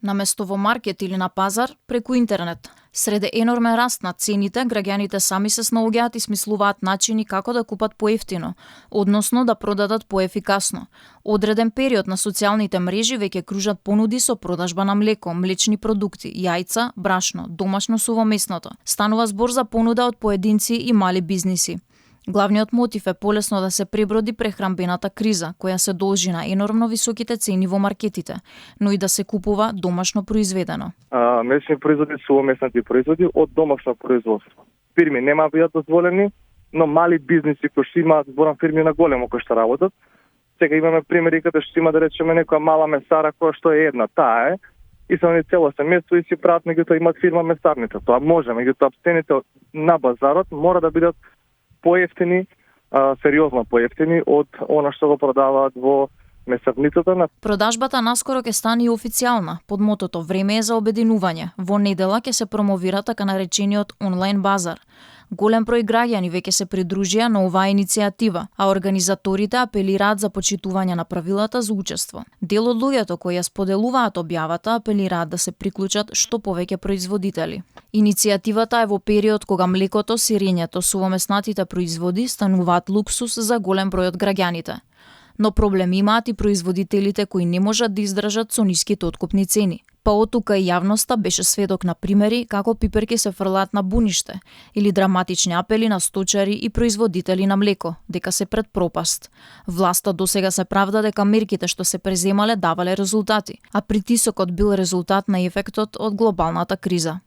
наместо во маркет или на пазар, преку интернет. Среде енормен раст на цените, граѓаните сами се снаоѓаат и смислуваат начини како да купат поевтино, односно да продадат поефикасно. Одреден период на социјалните мрежи веќе кружат понуди со продажба на млеко, млечни продукти, јајца, брашно, домашно сувомеснато. Станува збор за понуда од поединци и мали бизниси. Главниот мотив е полесно да се преброди прехранбената криза, која се должи на енормно високите цени во маркетите, но и да се купува домашно произведено. Млечни производи, сувомеснати производи од домашно производство. Фирми нема бидат дозволени, но мали бизниси кои што имаат, зборам фирми на големо кои што работат. Сега имаме примери каде што има, да речеме, некоја мала месара која што е една, таа е, и се они цело семејство и си прават, меѓутоа имаат фирма месарница. Тоа може, меѓутоа цените на базарот мора да бидат поевтини, сериозно поевтини од она што го продаваат во месарницата. Продажбата наскоро ќе стане и официјална, под мотото "Време е за обединување". Во недела ќе се промовира така наречениот онлайн базар. Голем број граѓани веќе се придружија на оваа иницијатива, а организаторите апелираат за почитување на правилата за учество. Дел од луѓето кои ја споделуваат објавата апелираат да се приклучат што повеќе производители. Иницијативата е во период кога млекото, сирењето, сувомеснатите производи стануваат луксус за голем број од граѓаните. Но проблем имаат и производителите кои не можат да издржат со ниските откупни цени. Па оттука и јавноста беше сведок на примери како пиперки се фрлаат на буниште или драматични апели на сточари и производители на млеко дека се пред пропаст. Власта досега се правда дека мерките што се преземале давале резултати, а притисокот бил резултат на ефектот од глобалната криза.